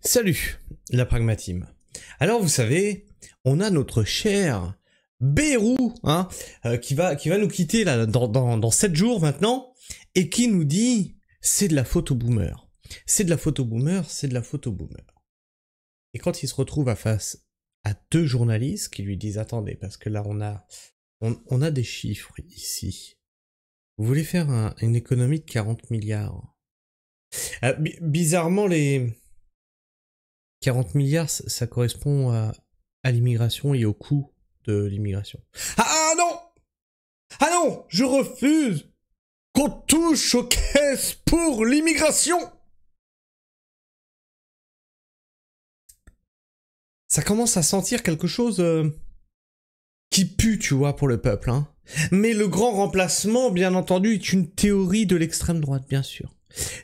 Salut, la Pragmatime. Alors vous savez, on a notre cher Bérou, qui va nous quitter là dans 7 jours maintenant, et qui nous dit c'est de la faute aux boomers. C'est de la faute aux boomers, c'est de la faute aux boomers. Et quand il se retrouve face à deux journalistes qui lui disent attendez, parce que là on a des chiffres ici. Vous voulez faire une économie de 40 milliards. Bizarrement, les 40 milliards, ça correspond à l'immigration et au coût de l'immigration. Ah non! Ah non! Je refuse qu'on touche aux caisses pour l'immigration! Ça commence à sentir quelque chose qui pue, tu vois, pour le peuple, hein. Mais le grand remplacement, bien entendu, est une théorie de l'extrême droite, bien sûr.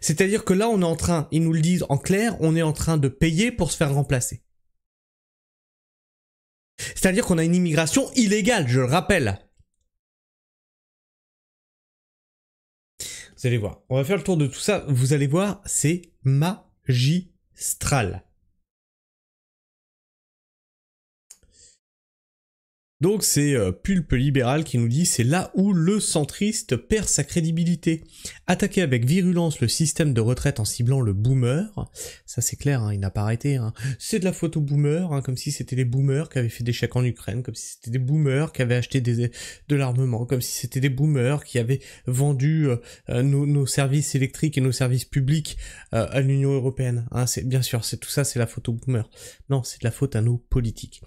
C'est-à-dire que là, on est en train, ils nous le disent en clair, on est en train de payer pour se faire remplacer. C'est-à-dire qu'on a une immigration illégale, je le rappelle. Vous allez voir, on va faire le tour de tout ça, vous allez voir, c'est magistral. Donc c'est Pulpe Libéral qui nous dit c'est là où le centriste perd sa crédibilité. Attaquer avec virulence le système de retraite en ciblant le boomer, ça c'est clair, hein, il n'a pas arrêté. Hein. C'est de la faute aux boomers, hein, comme si c'était les boomers qui avaient fait des chèques en Ukraine, comme si c'était des boomers qui avaient acheté de l'armement, comme si c'était des boomers qui avaient vendu nos services électriques et nos services publics à l'Union Européenne. Hein, bien sûr, tout ça c'est la faute aux boomers. Non, c'est de la faute à nos politiques.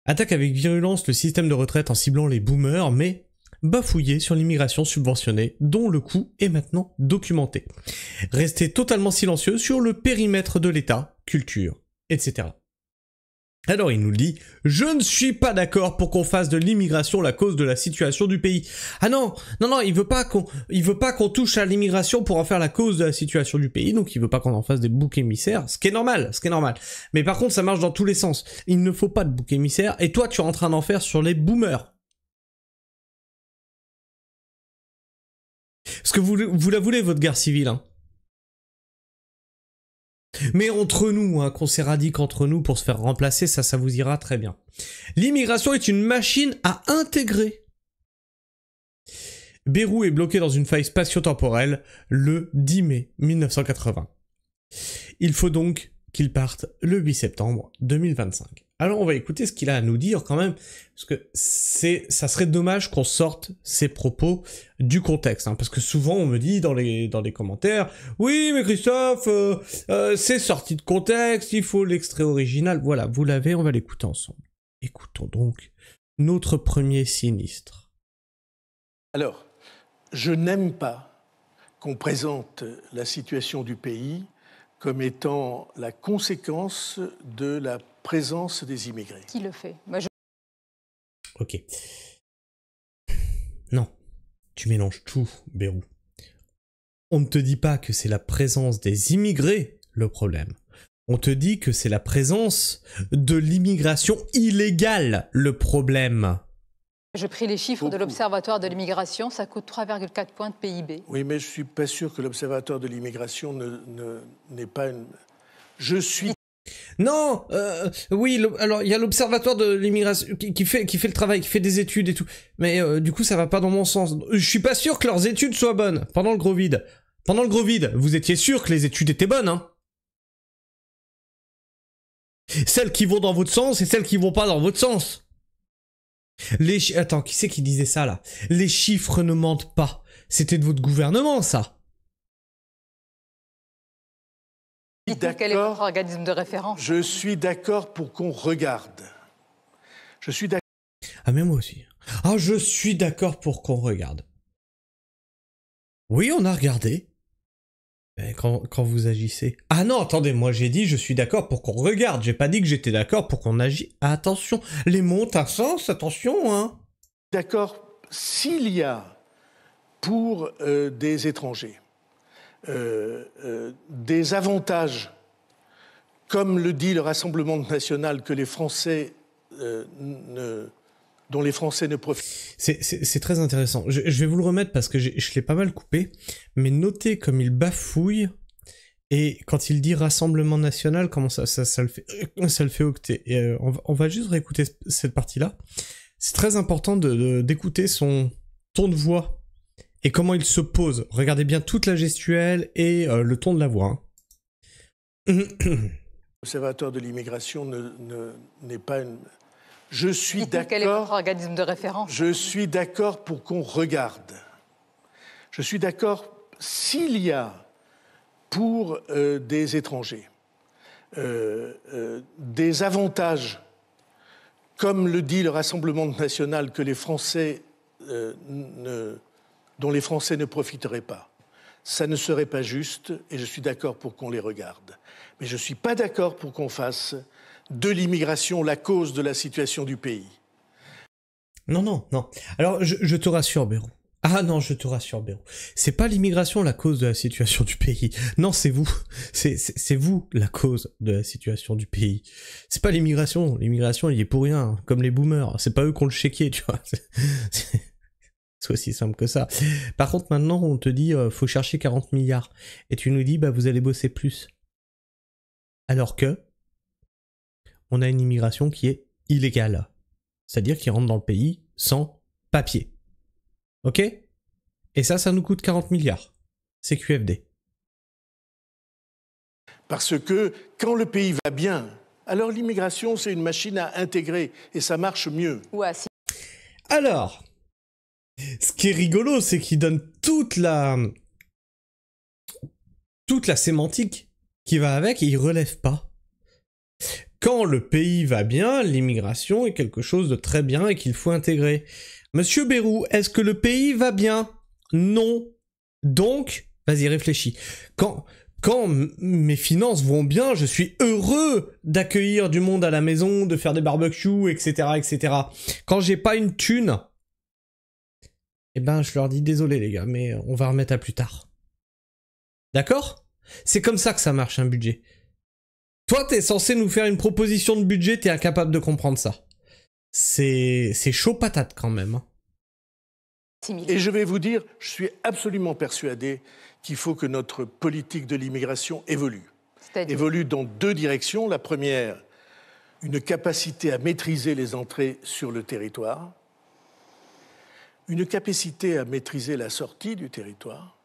Attaque avec virulence le système de retraite en ciblant les boomers, mais bafouiller sur l'immigration subventionnée, dont le coût est maintenant documenté. Rester totalement silencieux sur le périmètre de l'État, culture, etc. Alors il nous dit « Je ne suis pas d'accord pour qu'on fasse de l'immigration la cause de la situation du pays. » Ah non, il veut pas qu'on touche à l'immigration pour en faire la cause de la situation du pays, donc il veut pas qu'on en fasse des boucs émissaires, ce qui est normal. Mais par contre ça marche dans tous les sens. Il ne faut pas de boucs émissaires, et toi tu es en train d'en faire sur les boomers. Parce que vous la voulez votre guerre civile, hein. Mais entre nous, qu'on s'éradique entre nous pour se faire remplacer, ça vous ira très bien. L'immigration est une machine à intégrer. Bérou est bloqué dans une faille spatio-temporelle le 10 mai 1980. Il faut donc qu'il parte le 8 septembre 2025. Alors on va écouter ce qu'il a à nous dire quand même, parce que ça serait dommage qu'on sorte ses propos du contexte, hein, parce que souvent on me dit dans les commentaires, oui mais Christophe, c'est sorti de contexte, il faut l'extrait original. Voilà, vous l'avez, on va l'écouter ensemble. Écoutons donc notre premier sinistre. Alors, je n'aime pas qu'on présente la situation du pays comme étant la conséquence de la présence des immigrés. Qui le fait? Ok. Non, tu mélanges tout, Bérou. On ne te dit pas que c'est la présence des immigrés le problème. On te dit que c'est la présence de l'immigration illégale le problème. Je pris les chiffres de l'Observatoire de l'immigration, ça coûte 3,4 points de PIB. Oui, mais je ne suis pas sûr que l'Observatoire de l'immigration n'est pas une... Je suis... Non, oui, alors il y a l'Observatoire de l'immigration qui fait le travail, qui fait des études et tout, mais du coup ça va pas dans mon sens. Je suis pas sûr que leurs études soient bonnes pendant le gros vide. Pendant le gros vide, vous étiez sûr que les études étaient bonnes, hein? Celles qui vont dans votre sens et celles qui vont pas dans votre sens. Attends, qui c'est qui disait ça là? Les chiffres ne mentent pas. C'était de votre gouvernement, ça. Quel est votre organisme de référence? Je suis d'accord pour qu'on regarde. Je suis d'accord. Ah, mais moi aussi. Ah, je suis d'accord pour qu'on regarde. Oui, on a regardé. Mais quand vous agissez... Ah non, attendez, moi j'ai dit je suis d'accord pour qu'on regarde. J'ai pas dit que j'étais d'accord pour qu'on agisse. Attention, les mots ont un sens, attention, hein. D'accord, s'il y a pour des étrangers des avantages, comme le dit le Rassemblement national, que les Français dont les Français ne profitent. C'est très intéressant. Je vais vous le remettre parce que je l'ai pas mal coupé, mais notez comme il bafouille Et quand il dit Rassemblement National, comment ça le fait octer. Et on va juste réécouter cette partie-là. C'est très important d'écouter son ton de voix et comment il se pose. Regardez bien toute la gestuelle et le ton de la voix. L'Observatoire de l'immigration n'est pas une... Je suis d'accord... Quel est votre organisme de référence? Je suis d'accord pour qu'on regarde. Je suis d'accord s'il y a pour des étrangers des avantages, comme le dit le Rassemblement national, que les Français, dont les Français ne profiteraient pas. Ça ne serait pas juste, et je suis d'accord pour qu'on les regarde. Mais je ne suis pas d'accord pour qu'on fasse de l'immigration la cause de la situation du pays. Non, non, non. Alors, je te rassure, Bérou. Ah non, je te rassure, Bérou. C'est pas l'immigration la cause de la situation du pays. Non, c'est vous. C'est vous la cause de la situation du pays. C'est pas l'immigration. L'immigration, il y est pour rien. Comme les boomers. C'est pas eux qui ont le chéquier, tu vois. C'est aussi simple que ça. Par contre, maintenant, on te dit, faut chercher 40 milliards. Et tu nous dis, bah, vous allez bosser plus. Alors que, on a une immigration qui est illégale. C'est-à-dire qui rentre dans le pays sans papier. Ok? Et ça nous coûte 40 milliards. C'est QFD. Parce que quand le pays va bien, alors l'immigration, c'est une machine à intégrer et ça marche mieux. Ouais, alors, ce qui est rigolo, c'est qu'il donne toute la sémantique qui va avec et il relève pas. Quand le pays va bien, l'immigration est quelque chose de très bien et qu'il faut intégrer. Monsieur Bérou, est-ce que le pays va bien? Non. Donc, vas-y, réfléchis. Quand mes finances vont bien, je suis heureux d'accueillir du monde à la maison, de faire des barbecues, etc., etc. Quand j'ai pas une thune, eh ben, je leur dis désolé les gars, mais on va remettre à plus tard. D'accord? C'est comme ça que ça marche un budget. Toi, t'es censé nous faire une proposition de budget, t'es incapable de comprendre ça. C'est chaud patate quand même. Et je vais vous dire, je suis absolument persuadé qu'il faut que notre politique de l'immigration évolue. Évolue dans deux directions. La première, une capacité à maîtriser les entrées sur le territoire. Une capacité à maîtriser la sortie du territoire.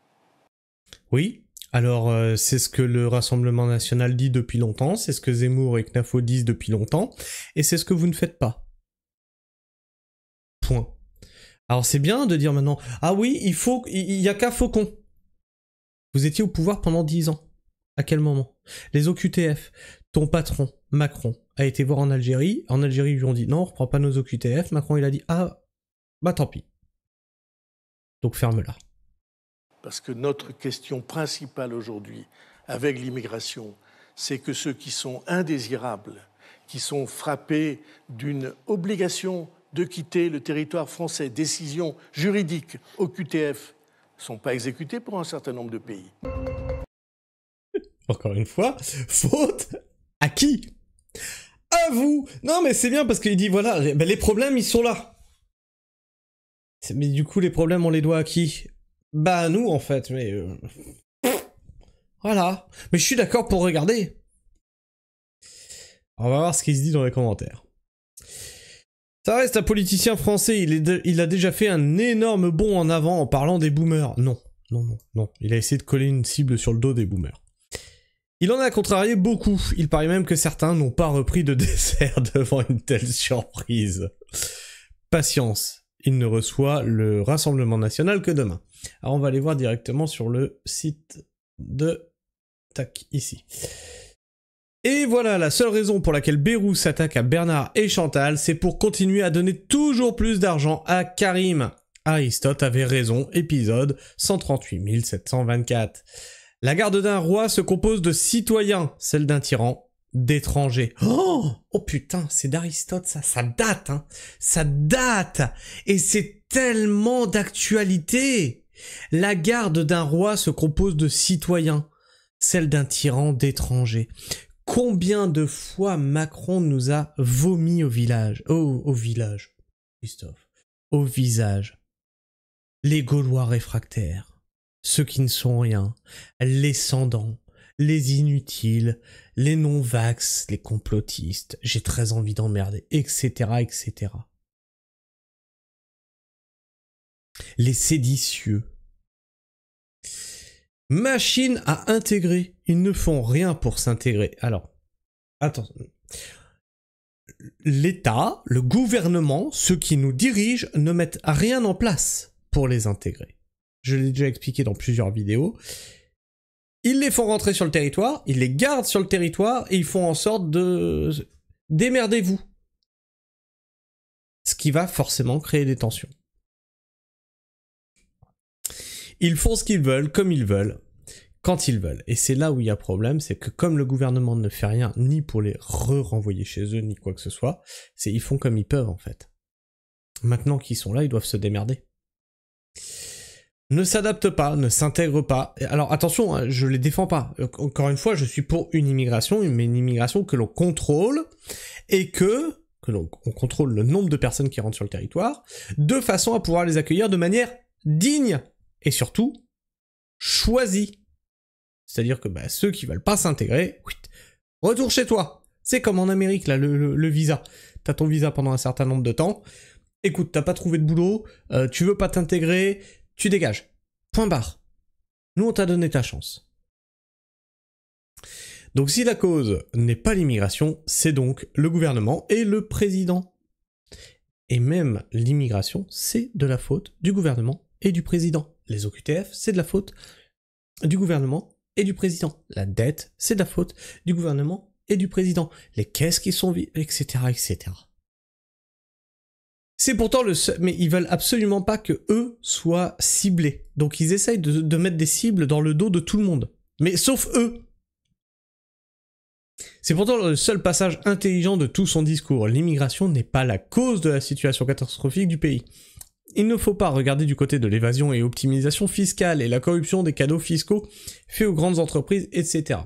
Oui. Alors, c'est ce que le Rassemblement National dit depuis longtemps, c'est ce que Zemmour et Knafo disent depuis longtemps, et c'est ce que vous ne faites pas. Point. Alors c'est bien de dire maintenant, ah oui, il y a qu'à Faucon. Vous étiez au pouvoir pendant 10 ans. À quel moment? Les OQTF, ton patron, Macron, a été voir en Algérie ils lui ont dit, non, on reprend pas nos OQTF, Macron il a dit, ah, bah tant pis. Donc ferme-la. Parce que notre question principale aujourd'hui, avec l'immigration, c'est que ceux qui sont indésirables, qui sont frappés d'une obligation de quitter le territoire français, décision juridique au QTF, ne sont pas exécutés pour un certain nombre de pays. Encore une fois, faute à qui? À vous. Non mais c'est bien parce qu'il dit, voilà, les problèmes ils sont là. Mais du coup les problèmes on les doit à qui? Bah à nous en fait, mais... Voilà. Mais je suis d'accord pour regarder. On va voir ce qu'il se dit dans les commentaires. Ça reste un politicien français, il a déjà fait un énorme bond en avant en parlant des boomers. Non, non, non, non. Il a essayé de coller une cible sur le dos des boomers. Il en a contrarié beaucoup. Il paraît même que certains n'ont pas repris de dessert devant une telle surprise. Patience. Il ne reçoit le Rassemblement National que demain. Alors on va aller voir directement sur le site de... Tac, ici. Et voilà, la seule raison pour laquelle Bérou s'attaque à Bernard et Chantal, c'est pour continuer à donner toujours plus d'argent à Karim. Aristote avait raison, épisode 138 724. La garde d'un roi se compose de citoyens, celle d'un tyran, d'étrangers. Oh putain, c'est d'Aristote ça date, hein. Ça date. Et c'est tellement d'actualité. La garde d'un roi se compose de citoyens, celle d'un tyran, d'étrangers. Combien de fois Macron nous a vomi au village? Au village, Christophe. Au visage. Les Gaulois réfractaires. Ceux qui ne sont rien. Les sans-dents. les inutiles, les non-vax, les complotistes, j'ai très envie d'emmerder, etc., etc. Les séditieux. Machine à intégrer. Ils ne font rien pour s'intégrer. Alors, attention. L'État, le gouvernement, ceux qui nous dirigent, ne mettent rien en place pour les intégrer. Je l'ai déjà expliqué dans plusieurs vidéos. Ils les font rentrer sur le territoire, ils les gardent sur le territoire et ils font en sorte de... démerdez-vous. Ce qui va forcément créer des tensions. Ils font ce qu'ils veulent, comme ils veulent, quand ils veulent. Et c'est là où il y a problème, c'est que comme le gouvernement ne fait rien, ni pour les renvoyer chez eux, ni quoi que ce soit, c'est ils font comme ils peuvent en fait. Maintenant qu'ils sont là, ils doivent se démerder. Ne s'adaptent pas, ne s'intègrent pas. Alors attention, hein, je les défends pas. Encore une fois, je suis pour une immigration, mais une immigration que l'on contrôle, et que l'on contrôle le nombre de personnes qui rentrent sur le territoire, de façon à pouvoir les accueillir de manière digne, et surtout, choisie. C'est-à-dire que ceux qui veulent pas s'intégrer, retour chez toi. C'est comme en Amérique, là, le visa. T'as ton visa pendant un certain nombre de temps. Écoute, t'as pas trouvé de boulot, tu veux pas t'intégrer, tu dégages. Point barre. Nous, on t'a donné ta chance. Donc si la cause n'est pas l'immigration, c'est donc le gouvernement et le président. Et même l'immigration, c'est de la faute du gouvernement et du président. Les OQTF, c'est de la faute du gouvernement et du président. La dette, c'est de la faute du gouvernement et du président. Les caisses qui sont vides, etc., etc. C'est pourtant le seul, mais ils veulent absolument pas que eux soient ciblés. Donc ils essayent de mettre des cibles dans le dos de tout le monde. Mais sauf eux. C'est pourtant le seul passage intelligent de tout son discours. L'immigration n'est pas la cause de la situation catastrophique du pays. Il ne faut pas regarder du côté de l'évasion et optimisation fiscale et la corruption des cadeaux fiscaux faits aux grandes entreprises, etc.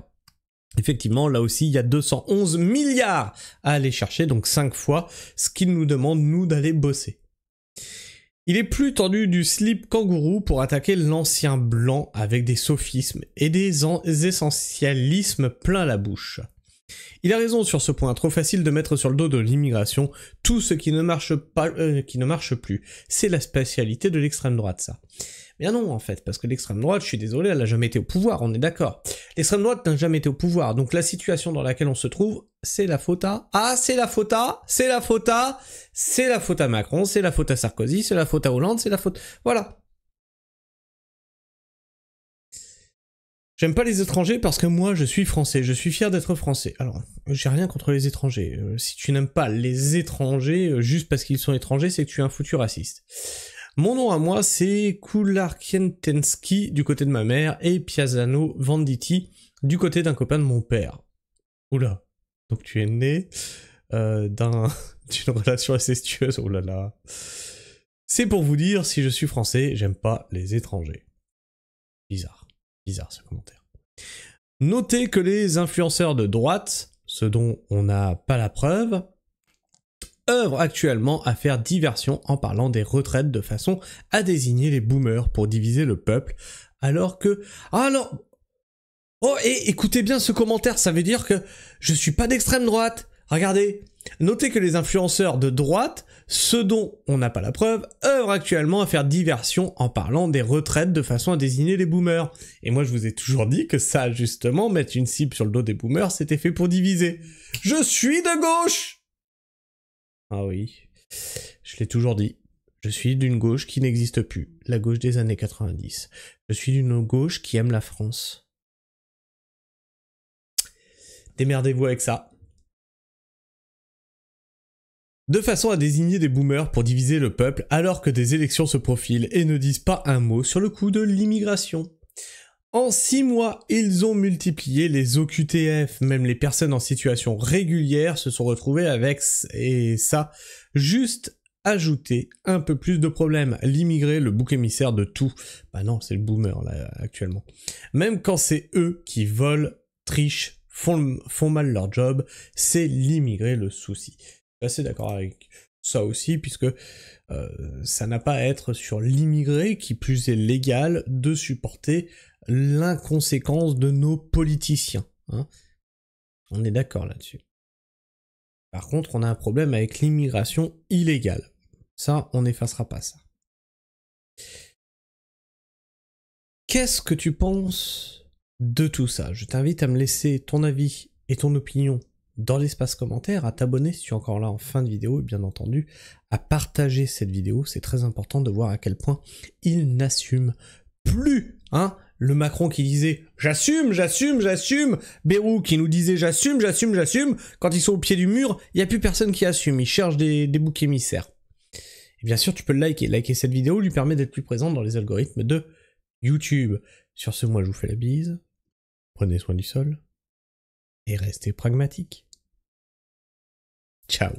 Effectivement, là aussi, il y a 211 milliards à aller chercher, donc 5 fois ce qu'ils nous demandent, nous, d'aller bosser. Il est plus tendu du slip kangourou pour attaquer l'ancien blanc avec des sophismes et des essentialismes plein la bouche. Il a raison sur ce point, trop facile de mettre sur le dos de l'immigration tout ce qui ne marche pas, qui ne marche plus. C'est la spécialité de l'extrême droite, ça. Bien non, en fait, parce que l'extrême droite, je suis désolé, elle n'a jamais été au pouvoir, on est d'accord. L'extrême droite n'a jamais été au pouvoir, donc la situation dans laquelle on se trouve, c'est la faute à... Ah, c'est la faute à... C'est la faute à... C'est la faute à Macron, c'est la faute à Sarkozy, c'est la faute à Hollande, c'est la faute... Voilà. J'aime pas les étrangers parce que moi, je suis français, je suis fier d'être français. Alors, j'ai rien contre les étrangers. Si tu n'aimes pas les étrangers, juste parce qu'ils sont étrangers, c'est que tu es un foutu raciste. Mon nom à moi, c'est Kularkientensky du côté de ma mère et Piazzano Venditti du côté d'un copain de mon père. Oula, donc tu es né d'une relation incestueuse, oh là là. C'est pour vous dire, si je suis français, j'aime pas les étrangers. Bizarre ce commentaire. Notez que les influenceurs de droite, ce dont on n'a pas la preuve, œuvrent actuellement à faire diversion en parlant des retraites de façon à désigner les boomers pour diviser le peuple, alors que... Oh, et écoutez bien ce commentaire, ça veut dire que je suis pas d'extrême droite. Regardez, notez que les influenceurs de droite, ceux dont on n'a pas la preuve, œuvrent actuellement à faire diversion en parlant des retraites de façon à désigner les boomers. Et moi je vous ai toujours dit que ça, justement, mettre une cible sur le dos des boomers, c'était fait pour diviser. Je suis de gauche! Ah oui, je l'ai toujours dit. Je suis d'une gauche qui n'existe plus, la gauche des années 90. Je suis d'une gauche qui aime la France. Démerdez-vous avec ça. De façon à désigner des boomers pour diviser le peuple alors que des élections se profilent et ne disent pas un mot sur le coup de l'immigration. En 6 mois, ils ont multiplié les OQTF, même les personnes en situation régulière se sont retrouvées avec, et ça, juste ajouter un peu plus de problèmes. L'immigré, le bouc émissaire de tout. Bah non, c'est le boomer là actuellement. Même quand c'est eux qui volent, trichent, font mal leur job, c'est l'immigré le souci. Assez d'accord avec ça aussi, puisque ça n'a pas à être sur l'immigré, qui plus est légal, de supporter l'inconséquence de nos politiciens. Hein. On est d'accord là-dessus. Par contre, on a un problème avec l'immigration illégale. Ça, on n'effacera pas ça. Qu'est-ce que tu penses de tout ça? Je t'invite à me laisser ton avis et ton opinion dans l'espace commentaire, à t'abonner si tu es encore là en fin de vidéo, et bien entendu, à partager cette vidéo. C'est très important de voir à quel point il n'assume plus, hein. Le Macron qui disait « J'assume, j'assume, j'assume », Bayrou qui nous disait « J'assume, j'assume, j'assume », quand ils sont au pied du mur, il n'y a plus personne qui assume, ils cherchent des boucs émissaires. Et bien sûr, tu peux le liker. Liker cette vidéo lui permet d'être plus présent dans les algorithmes de YouTube. Sur ce, moi je vous fais la bise, prenez soin du sol, et restez pragmatiques. Ciao.